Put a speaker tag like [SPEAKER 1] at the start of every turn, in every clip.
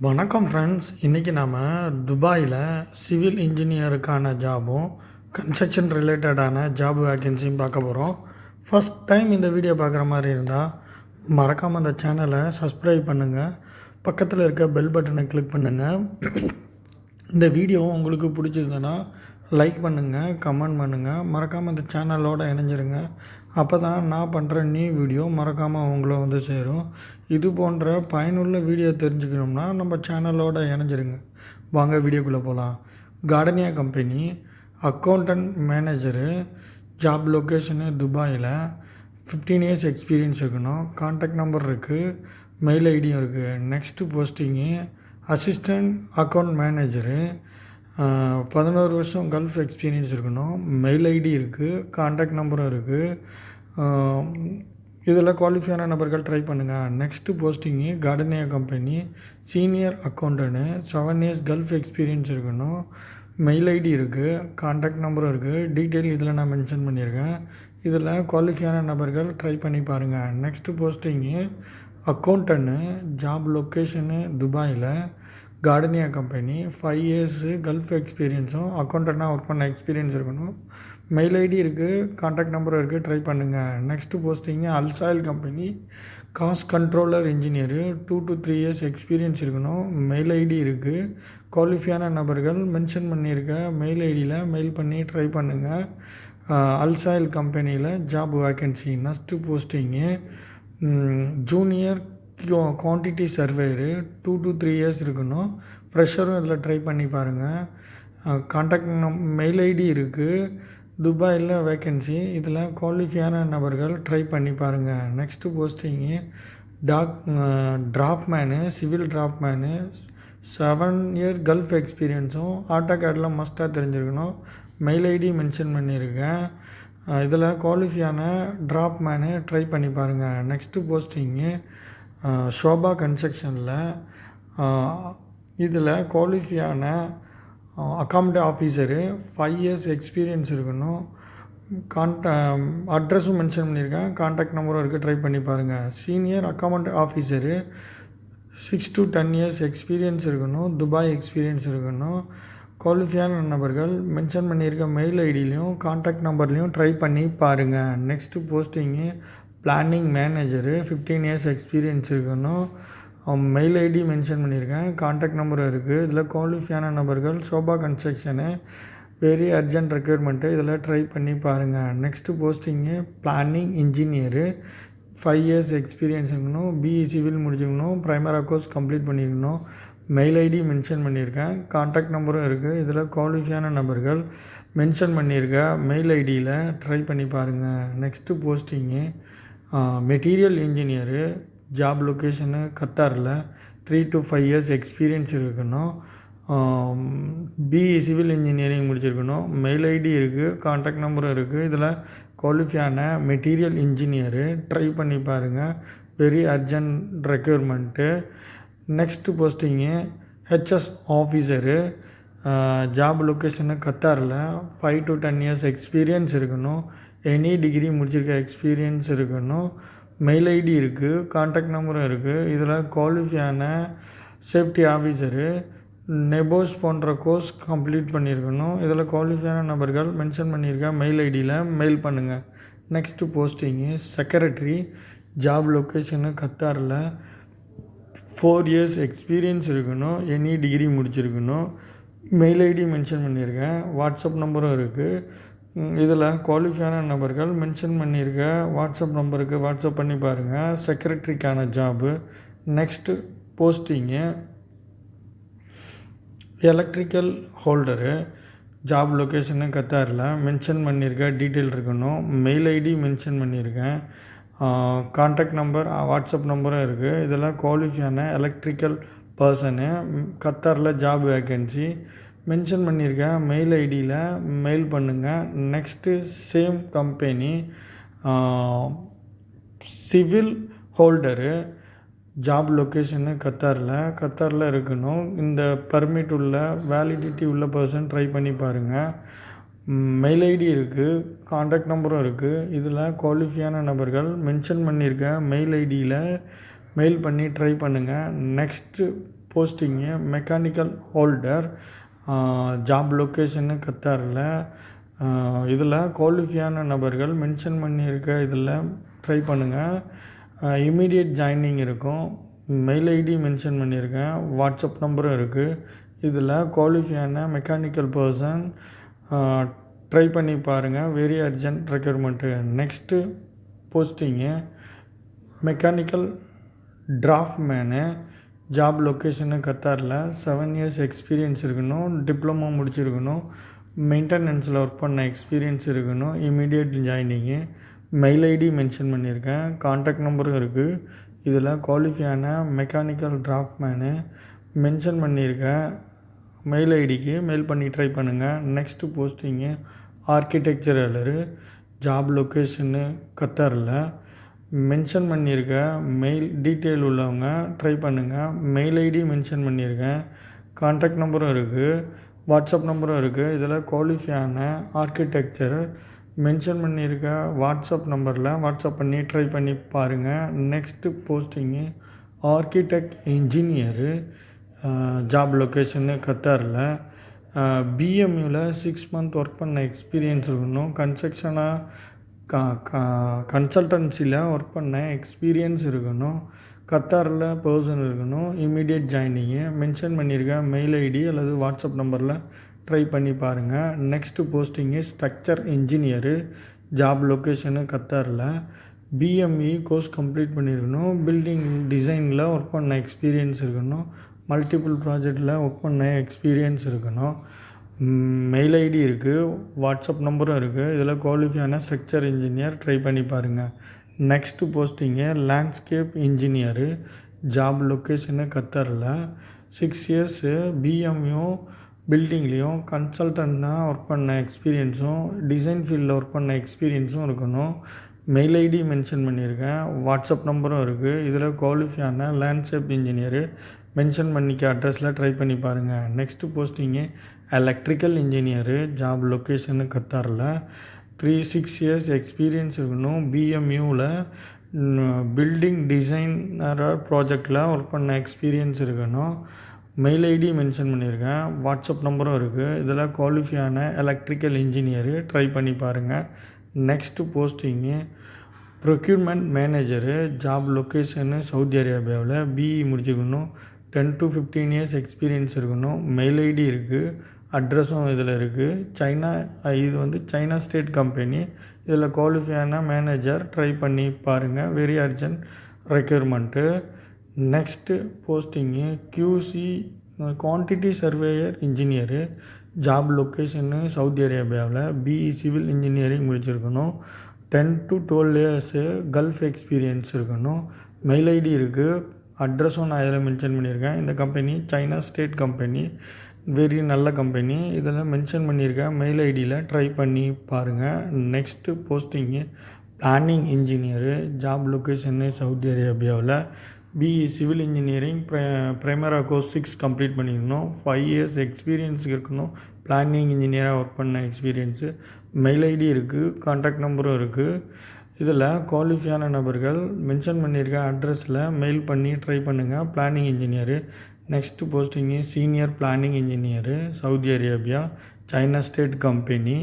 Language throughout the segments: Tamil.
[SPEAKER 1] வணக்கம் ஃப்ரெண்ட்ஸ். இன்றைக்கி நாம் துபாயில் சிவில் இன்ஜினியருக்கான ஜாபும் கன்ஸ்ட்ரக்ஷன் ரிலேட்டடான ஜாப் வேக்கன்சியும் பார்க்க போகிறோம். ஃபஸ்ட் டைம் இந்த வீடியோ பார்க்குற மாதிரி இருந்தால் மறக்காமல் அந்த சேனலை சப்ஸ்கிரைப் பண்ணுங்கள், பக்கத்தில் இருக்க பெல் பட்டனை கிளிக் பண்ணுங்கள். இந்த வீடியோ உங்களுக்கு பிடிச்சிருந்ததுன்னா லைக் பண்ணுங்கள், கமெண்ட் பண்ணுங்கள், மறக்காமல் இந்த சேனலோடு இணைஞ்சிருங்க. அப்போ தான் நான் பண்ணுற நியூ வீடியோ மறக்காமல் அவங்கள வந்து சேரும். இது போன்ற பயனுள்ள வீடியோ தெரிஞ்சுக்கணும்னா நம்ம சேனலோடு இணைஞ்சிருங்க. வாங்க வீடியோக்குள்ளே போகலாம். Gardenia company accountant manager, job location துபாயில், 15 இயர்ஸ் எக்ஸ்பீரியன்ஸ் இருக்கணும். கான்டாக்ட் நம்பர் இருக்குது, மெயில் ஐடியும் இருக்குது. Next posting assistant account manager, 11 வருஷம் கல்ஃப் எக்ஸ்பீரியன்ஸ் இருக்கணும். மெயில் ஐடி இருக்குது, கான்டாக்ட் நம்பரும் இருக்குது. இதில் குவாலிஃபையான நபர்கள் ட்ரை பண்ணுங்கள். Next posting Gardenia company senior accountant, 7 years gulf experience இருக்கணும். மெயில் ஐடி இருக்குது, கான்டாக்ட் நம்பரும் இருக்குது. டீட்டெயில் இதில் நான் மென்ஷன் பண்ணியிருக்கேன். இதில் குவாலிஃபையான நபர்கள் ட்ரை பண்ணி பாருங்கள். Next posting accountant, job location துபாயில், கார்டனியா கம்பெனி, 5 இயர்ஸு கல்ஃப் எக்ஸ்பீரியன்ஸும் அக்கௌண்டண்ட்டாக ஒர்க் பண்ண எக்ஸ்பீரியன்ஸ் இருக்கணும். மெயில் ஐடி இருக்குது, கான்டாக்ட் நம்பரும் இருக்குது, ட்ரை பண்ணுங்கள். நெக்ஸ்ட்டு போஸ்டிங்கு அல்சாயில் company cost controller engineer, 2 to 3 years experience இருக்கணும். மெயில் ஐடி இருக்குது. குவாலிஃபையான நபர்கள் மென்ஷன் பண்ணியிருக்க மெயில் ஐடியில் மெயில் பண்ணி ட்ரை பண்ணுங்கள். அல்சாயில் கம்பெனியில் job vacancy. Next posting junior quantity surveyor, 2 to 3 years இருக்கணும். ஃப்ரெஷரும் இதில் ட்ரை பண்ணி பாருங்கள். கான்டாக்ட் மெயில் ஐடி இருக்குது. துபாயில் வேக்கன்சி. இதில் குவாலிஃபையான நபர்கள் ட்ரை பண்ணி பாருங்கள். Next posting draftsman, civil draftsman, 7 year Gulf எக்ஸ்பீரியன்ஸும் ஆட்டோகேடில் மஸ்ட்டாக தெரிஞ்சிருக்கணும். மெயில் ஐடி மென்ஷன் பண்ணியிருக்கேன். இதில் குவாலிஃபையான ட்ராப்மேனு ட்ரை பண்ணி பாருங்கள். நெக்ஸ்ட்டு போஸ்டிங்கு ஷோபா கன்ஸ்ட்ரக்ஷனில், இதில் குவாலிஃபையான அக்கௌண்ட் ஆஃபீஸரு, 5 இயர்ஸ் எக்ஸ்பீரியன்ஸ் இருக்கணும். அட்ரஸும் மென்ஷன் பண்ணியிருக்கேன், கான்டாக்ட் நம்பரும் இருக்குது, ட்ரை பண்ணி பாருங்கள். Senior account officer, 6 to 10 years experience இருக்கணும். துபாய் எக்ஸ்பீரியன்ஸ் இருக்கணும். குவாலிஃபையான நபர்கள் மென்ஷன் பண்ணியிருக்க மெயில் ஐடியிலையும் கான்டாக்ட் நம்பர்லேயும் ட்ரை பண்ணி பாருங்கள். Next posting planning manager, 15 years experience இருக்கணும். மெயில் ஐடி மென்ஷன் பண்ணியிருக்கேன், கான்டாக்ட் நம்பரும் இருக்குது. இதில் குவாலிஃபையான நபர்கள் Sobha construction, very urgent requirement, இதில் ட்ரை பண்ணி பாருங்கள். Next posting planning engineer, 5 years experience இருக்கணும். பிஇ சிவில் முடிச்சிருக்கணும். ப்ரைமரி கோர்ஸ் கம்ப்ளீட் பண்ணியிருக்கணும். மெயில் ஐடி மென்ஷன் பண்ணியிருக்கேன், கான்டாக்ட் நம்பரும் இருக்குது. இதில் குவாலிஃபையான நபர்கள் மென்ஷன் பண்ணியிருக்க மெயில் ஐடியில் ட்ரை பண்ணி பாருங்கள். Next posting material engineer, job location கத்தாரில், 3 to 5 இயர்ஸ் எக்ஸ்பீரியன்ஸ் இருக்கணும். பிஇ சிவில் இன்ஜினியரிங் முடிச்சிருக்கணும். மெயில் ஐடி இருக்குது, கான்டாக்ட் நம்பரும் இருக்குது. இதில் குவாலிஃபையான மெட்டீரியல் இன்ஜினியரு ட்ரை பண்ணி பாருங்கள், very urgent requirement. Next posting HS officer, job location கத்தாரில், 5 to 10 இயர்ஸ் எக்ஸ்பீரியன்ஸ் இருக்கணும். எனி டிகிரி முடிச்சிருக்க எக்ஸ்பீரியன்ஸ் இருக்கணும். மெயில் ஐடி இருக்குது, கான்டாக்ட் நம்பரும் இருக்குது. இதில் குவாலிஃபையான சேஃப்டி ஆஃபீஸரு, நெபோஸ் போன்ற கோர்ஸ் கம்ப்ளீட் பண்ணியிருக்கணும். இதில் குவாலிஃபையான நபர்கள் மென்ஷன் பண்ணியிருக்க மெயில் ஐடியில் மெயில் பண்ணுங்கள். Next posting secretary, job location கத்தாரில், 4 இயர்ஸ் எக்ஸ்பீரியன்ஸ் இருக்கணும். எனி டிகிரி முடிச்சிருக்கணும். மெயில் ஐடி மென்ஷன் பண்ணியிருக்கேன், வாட்ஸ்அப் நம்பரும் இருக்குது. இதில் குவாலிஃபையான நபர்கள் மென்ஷன் பண்ணியிருக்க வாட்ஸ்அப் நம்பருக்கு வாட்ஸ்அப் பண்ணி பாருங்கள். செக்ரட்டரிக்கான job. Next posting electrical holder, job location கத்தாரில், மென்ஷன் பண்ணியிருக்க டீட்டெயில் இருக்கணும். மெயில் ஐடி மென்ஷன் பண்ணியிருக்கேன், கான்டாக்ட் நம்பர் வாட்ஸ்அப் நம்பரும் இருக்குது. இதில் குவாலிஃபையான எலக்ட்ரிக்கல் பர்சனு, கத்தாரில் ஜாப் வேக்கன்சி. மென்ஷன் பண்ணியிருக்கேன் மெயில் ஐடியில் மெயில் பண்ணுங்கள். Next same company civil holder, job location கத்தாரில் இருக்கணும். இந்த பர்மிட் உள்ள வேலிடிட்டி உள்ள பர்சன் ட்ரை பண்ணி பாருங்கள். மெயில் ஐடி இருக்குது, கான்டாக்ட் நம்பரும் இருக்குது. இதில் குவாலிஃபையான நபர்கள் மென்ஷன் பண்ணியிருக்க மெயில் ஐடியில் மெயில் பண்ணி ட்ரை பண்ணுங்கள். Next posting mechanical holder, job location கத்தாரில். இதில் குவாலிஃபையான நபர்கள் மென்ஷன் பண்ணியிருக்க இதில் ட்ரை பண்ணுங்கள். இமீடியட் ஜாயினிங் இருக்கும். மெயில் ஐடி மென்ஷன் பண்ணியிருக்கேன். வாட்ஸ்அப் நம்பரும் இருக்குது. இதில் குவாலிஃபையான மெக்கானிக்கல் பர்சன் ட்ரை பண்ணி பாருங்கள். Very urgent requirement. Next posting mechanical draftsman, job location கத்தாரில். 7 years எக்ஸ்பீரியன்ஸ் இருக்கணும். டிப்ளமோ முடிச்சிருக்கணும். மெயின்டெனன்ஸில் ஒர்க் பண்ண எக்ஸ்பீரியன்ஸ் இருக்கணும். Immediate joining. Mail ID mention பண்ணியிருக்கேன். கான்டாக்ட் நம்பரும் இருக்குது. இதில் குவாலிஃபையான மெக்கானிக்கல் டிராஃப்ட்மேனு மென்ஷன் பண்ணியிருக்கேன். மெயில் ஐடிக்கு மெயில் பண்ணி ட்ரை பண்ணுங்கள். நெக்ஸ்ட்டு போஸ்டிங்கு ஆர்கிடெக்சரலரு, ஜாப் லொக்கேஷனு கத்தாரில். மென்ஷன் பண்ணியிருக்க மெயில் டீட்டெயில் உள்ளவங்க ட்ரை பண்ணுங்கள். மெயில் ஐடி மென்ஷன் பண்ணியிருக்கேன். கான்டாக்ட் நம்பரும் இருக்குது. வாட்ஸ்அப் நம்பரும் இருக்குது. இதில் குவாலிஃபையான ஆர்கிடெக்சர் மென்ஷன் பண்ணியிருக்க வாட்ஸ்அப் நம்பரில் வாட்ஸ்அப் பண்ணி ட்ரை பண்ணி பாருங்கள். Next posting architect engineer, job location கத்தாரில். பிஎம்யூவில் 6 month ஒர்க் பண்ண எக்ஸ்பீரியன்ஸ் இருக்கணும். கன்சல்டன்சியில் ஒர்க் பண்ண எக்ஸ்பீரியன்ஸ் இருக்கணும். கத்தாரில் பர்சன் இருக்கணும். இமீடியட் ஜாயினிங்கு. மென்ஷன் பண்ணியிருக்க மெயில் ஐடி அல்லது வாட்ஸ்அப் நம்பரில் ட்ரை பண்ணி பாருங்கள். Next posting structure engineer, job location கத்தாரில். பிஎம்இ கோர்ஸ் கம்ப்ளீட் பண்ணியிருக்கணும். பில்டிங் டிசைனில் ஒர்க் பண்ண எக்ஸ்பீரியன்ஸ் இருக்கணும். மல்டிபிள் ப்ராஜெக்டில் ஒர்க் பண்ண எக்ஸ்பீரியன்ஸ் இருக்கணும். மெயில் ஐடி இருக்குது. வாட்ஸ்அப் நம்பரும் இருக்குது. இதில் குவாலிஃபையான ஸ்ட்ரக்சர் இன்ஜினியர் ட்ரை பண்ணி பாருங்கள். Next posting landscape engineer, job location கத்தாரில். 6 years பிஎம்யூ பில்டிங்லேயும் கன்சல்டண்ட்டாக ஒர்க் பண்ண எக்ஸ்பீரியன்ஸும் டிசைன் ஃபீல்டில் ஒர்க் பண்ண எக்ஸ்பீரியன்ஸும் இருக்கணும். மெயில் ஐடி மென்ஷன் பண்ணியிருக்கேன். வாட்ஸ்அப் நம்பரும் இருக்குது. இதில் குவாலிஃபையான லேண்ட்ஸ்கேப் இன்ஜினியரு மென்ஷன் பண்ணிக்க அட்ரஸில் ட்ரை பண்ணி பாருங்கள். Next posting electrical engineer, job location கத்தாரில். 6 years எக்ஸ்பீரியன்ஸ் இருக்கணும். பிஎம்யூவில் பில்டிங் டிசைனர் ப்ராஜெக்டில் ஒர்க் பண்ண எக்ஸ்பீரியன்ஸ் இருக்கணும். மெயில் ஐடி மென்ஷன் பண்ணியிருக்கேன். வாட்ஸ்அப் நம்பரும் இருக்குது. இதில் குவாலிஃபையான எலக்ட்ரிக்கல் இன்ஜினியரு ட்ரை பண்ணி பாருங்கள். Next posting procurement manager, job location Saudi அரேபியாவில். பிஇ முடிச்சுக்கணும். 10 to 15 years எக்ஸ்பீரியன்ஸ் இருக்கணும். மெயில் ஐடி இருக்குது. அட்ரஸும் இதில் இருக்குது. இது சைனா ஸ்டேட் கம்பெனி. இதில் குவாலிஃபையான மேனேஜர் ட்ரை பண்ணி பாருங்கள். Very urgent requirement. Next posting QC quantity surveyor engineer, job location Saudi அரேபியாவில். பிஇ சிவில் இன்ஜினியரிங் முடிச்சிருக்கணும். 10 to 12 years கல்ஃப் எக்ஸ்பீரியன்ஸ் இருக்கணும். மெயில் ஐடி இருக்குது. அட்ரஸும் நான் இதில் மென்ஷன் பண்ணியிருக்கேன். இந்த company China state company. Very நல்ல கம்பெனி. இதில் மென்ஷன் பண்ணியிருக்கேன். மெயில் ஐடியில் ட்ரை பண்ணி பாருங்கள். Next posting planning engineer, job location Saudi அரேபியாவில். BE civil engineering Primavera course 6 complete பண்ணியிருக்கணும். 5 years எக்ஸ்பீரியன்ஸ் இருக்கணும். பிளானிங் இன்ஜினியராக ஒர்க் பண்ண எக்ஸ்பீரியன்ஸு. மெயில் ஐடி இருக்குது. கான்டாக்ட் நம்பரும் இருக்குது. இதில் குவாலிஃபையான நபர்கள் மென்ஷன் பண்ணியிருக்க அட்ரஸில் மெயில் பண்ணி ட்ரை பண்ணுங்கள். Planning engineer. Next posting senior planning engineer, Saudi Arabia. China state company.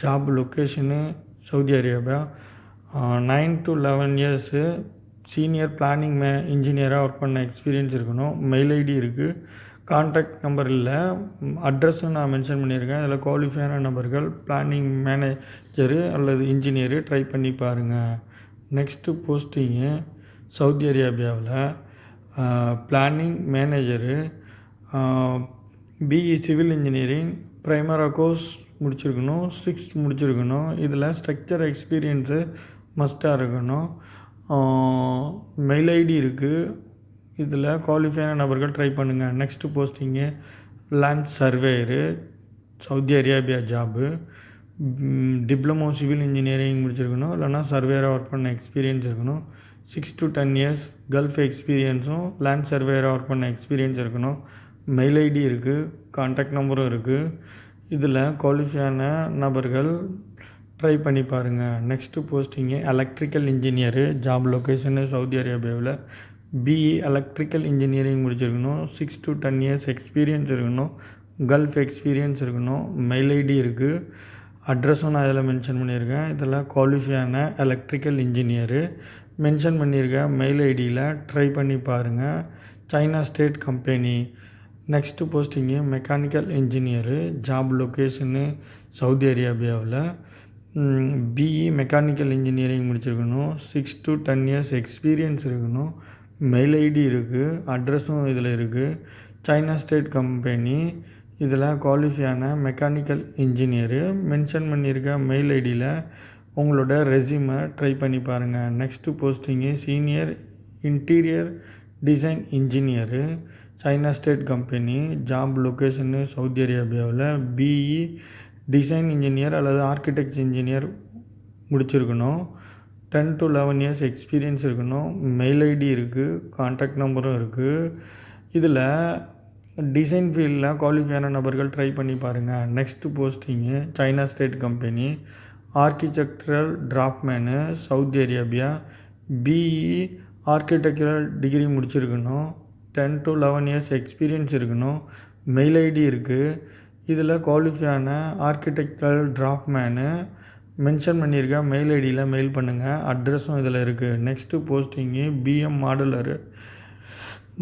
[SPEAKER 1] Job location Saudi Arabia. 9 to 11 years senior planning இன்ஜினியராக ஒர்க் பண்ண எக்ஸ்பீரியன்ஸ் இருக்கணும். மெயில் ஐடி இருக்குது. கான்டாக்ட் நம்பர் இல்லை. அட்ரஸும் நான் மென்ஷன் பண்ணியிருக்கேன். இதில் குவாலிஃபையான நபர்கள் பிளானிங் மேனேஜரு அல்லது இன்ஜினியரு ட்ரை பண்ணி பாருங்கள். நெக்ஸ்ட்டு போஸ்டிங்கு சவுதி அரேபியாவில் planning manager, BE civil engineering Primavera course முடிச்சிருக்கணும். 6 முடிச்சிருக்கணும். இதில் ஸ்ட்ரக்சர் எக்ஸ்பீரியன்ஸு மஸ்ட்டாக இருக்கணும். மெயில் ஐடி இருக்குது. இதில் குவாலிஃபையான நபர்கள் ட்ரை பண்ணுங்கள். Next posting land surveyor, Saudi Arabia job. Diploma civil engineering முடிச்சிருக்கணும். இல்லைனா சர்வேயராக ஒர்க் பண்ண எக்ஸ்பீரியன்ஸ் இருக்கணும். 6 to 10 years கல்ஃப் எக்ஸ்பீரியன்ஸும் லேண்ட் சர்வேயராக ஒர்க் பண்ண எக்ஸ்பீரியன்ஸ் இருக்கணும். மெயில் ஐடி இருக்குது. கான்டாக்ட் நம்பரும் இருக்குது. இதில் குவாலிஃபையான நபர்கள் ட்ரை பண்ணி பாருங்கள். Next posting electrical engineer, job location Saudi அரேபியாவில். பிஇ எலக்ட்ரிக்கல் இன்ஜினியரிங் முடிச்சிருக்கணும். 6 to 10 years எக்ஸ்பீரியன்ஸ் இருக்கணும். கல்ஃப் எக்ஸ்பீரியன்ஸ் இருக்கணும். மெயில் ஐடி இருக்குது. அட்ரஸும் நான் இதில் மென்ஷன் பண்ணியிருக்கேன். இதில் குவாலிஃபையான எலக்ட்ரிக்கல் இன்ஜினியரு மென்ஷன் பண்ணியிருக்கேன். மெயில் ஐடியில் ட்ரை பண்ணி பாருங்கள். China state company. Next posting mechanical engineer. Job location Saudi அரேபியாவில். பிஇ மெக்கானிக்கல் இன்ஜினியரிங் முடிச்சிருக்கணும். 6 to 10 years எக்ஸ்பீரியன்ஸ் இருக்கணும். மெயில் ஐடி இருக்குது. அட்ரஸும் இதில் இருக்குது. China state company. இதில் குவாலிஃபையான மெக்கானிக்கல் இன்ஜினியரு மென்ஷன் பண்ணியிருக்க மெயில் ஐடியில் உங்களோட ரெஸ்யூமை ட்ரை பண்ணி பாருங்கள். Next posting senior interior design engineer. China state company. Job location Saudi அரேபியாவில். பிஇ டிசைன் இன்ஜினியர் அல்லது ஆர்கிடெக்ட் இன்ஜினியர் முடிச்சிருக்கணும். 10 to 11 years எக்ஸ்பீரியன்ஸ் இருக்கணும். மெயில் ஐடி இருக்குது. கான்டாக்ட் நம்பரும் இருக்குது. இதில் டிசைன் ஃபீல்டில் குவாலிஃபையான நபர்கள் ட்ரை பண்ணி பாருங்கள். Next posting China state company. Architectural draftsman Saudi Arabia. BE architectural degree முடிச்சிருக்கணும். 10 to 11 years எக்ஸ்பீரியன்ஸ் இருக்கணும். மெயில் ஐடி இருக்குது. இதில் குவாலிஃபையான ஆர்கிடெக்சரல் டிராஃப்ட்மேனு மென்ஷன் பண்ணியிருக்க மெயில் ஐடியில் மெயில் பண்ணுங்கள். அட்ரஸும் இதில் இருக்குது. Next posting PM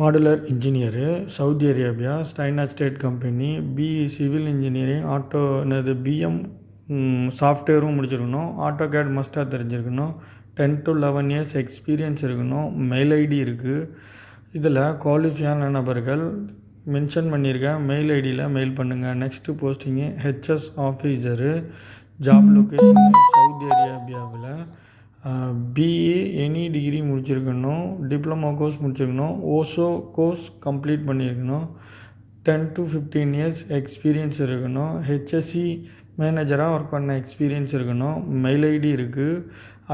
[SPEAKER 1] modular engineer Saudi Arabia. China state company. BE civil engineering PM சாஃப்ட்வேரும் முடிச்சிருக்கணும். ஆட்டோ கேட் மஸ்ட்டாக தெரிஞ்சிருக்கணும். 10 to 11 years எக்ஸ்பீரியன்ஸ் இருக்கணும். மெயில் ஐடி இருக்குது. இதில் குவாலிஃபையான நபர்கள் மென்ஷன் பண்ணியிருக்க மெயில் ஐடியில் மெயில் பண்ணுங்கள். Next posting HS officer. Job location Saudi அரேபியாவில். பிஇ எனி டிகிரி முடிச்சிருக்கணும். டிப்ளமோ கோர்ஸ் முடிச்சிருக்கணும். ஓசோ கோர்ஸ் கம்ப்ளீட் பண்ணியிருக்கணும். 10 to 15 years எக்ஸ்பீரியன்ஸ் இருக்கணும். ஹெச்எஸ்சி மேனேஜராக ஒர்க் பண்ண எக்ஸ்பீரியன்ஸ் இருக்கணும். மெயில் ஐடி இருக்குது.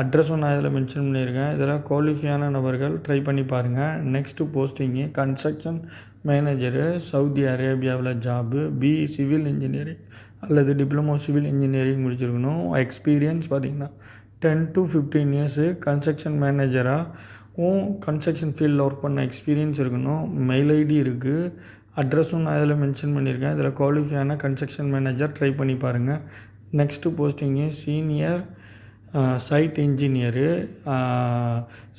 [SPEAKER 1] அட்ரஸும் நான் இதில் மென்ஷன் பண்ணியிருக்கேன். இதில் குவாலிஃபையான நபர்கள் ட்ரை பண்ணி பாருங்கள். Next posting construction manager Saudi அரேபியாவில் ஜாபு. பிஇ சிவில் இன்ஜினியரிங் அல்லது டிப்ளமோ சிவில் இன்ஜினியரிங் முடிச்சிருக்கணும். எக்ஸ்பீரியன்ஸ் பார்த்திங்கன்னா 10 to 15 years கன்ஸ்ட்ரக்ஷன் மேனேஜராகவும் கன்ஸ்ட்ரக்ஷன் ஃபீல்டில் ஒர்க் பண்ண எக்ஸ்பீரியன்ஸ் இருக்கணும். மெயில் ஐடி இருக்குது. அட்ரஸும் நான் இதில் மென்ஷன் பண்ணியிருக்கேன். இதில் குவாலிஃபையான கன்ஸ்ட்ரக்ஷன் மேனேஜர் ட்ரை பண்ணி பாருங்கள். Next posting senior site engineer.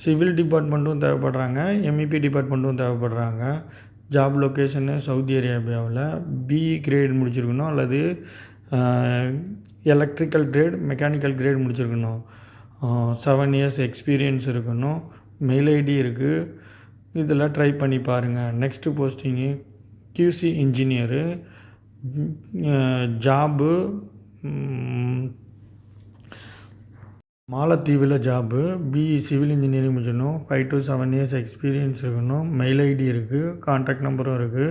[SPEAKER 1] Civil டிபார்ட்மெண்ட்டும் தேவைப்படுறாங்க. எம்இபி டிபார்ட்மெண்ட்டும் தேவைப்படுறாங்க. ஜாப் லொக்கேஷனு சவுதி அரேபியாவில். பிஇ கிரேட் முடிச்சிருக்கணும் அல்லது எலக்ட்ரிக்கல் கிரேட் மெக்கானிக்கல் கிரேட் முடிச்சிருக்கணும். 7 years எக்ஸ்பீரியன்ஸ் இருக்கணும். மெயில் ஐடி இருக்குது. இதில் ட்ரை பண்ணி பாருங்கள். Next posting QC engineer. Job மாலத்தீவில் ஜாபு. பிஇ சிவில் இன்ஜினியரிங் முடிச்சிடணும். 5 to 7 years எக்ஸ்பீரியன்ஸ் இருக்கணும். மெயில் ஐடி இருக்குது. கான்டாக்ட் நம்பரும் இருக்குது.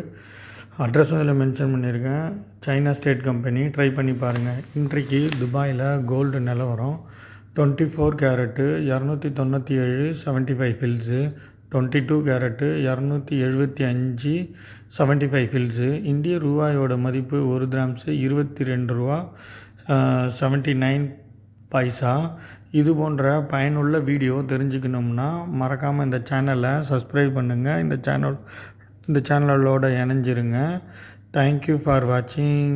[SPEAKER 1] அட்ரஸும் இதில் மென்ஷன் பண்ணியிருக்கேன். China state company. ட்ரை பண்ணி பாருங்கள். இன்றைக்கு துபாயில் கோல்டு நிலவரம் 24 கேரட்டு 297 75 ஃபில்ஸு. 22 carrot 275 75 fils. இந்திய ரூபாயோட மதிப்பு 1 கிராம்ஸு 22 ரூபா 79 பைசா. இது போன்ற பயனுள்ள வீடியோ தெரிஞ்சுக்கணும்னா மறக்காமல் இந்த சேனலை சப்ஸ்கிரைப் பண்ணுங்கள். இந்த சேனலோட இணைஞ்சிருங்க. தேங்க்யூ ஃபார் வாட்சிங்.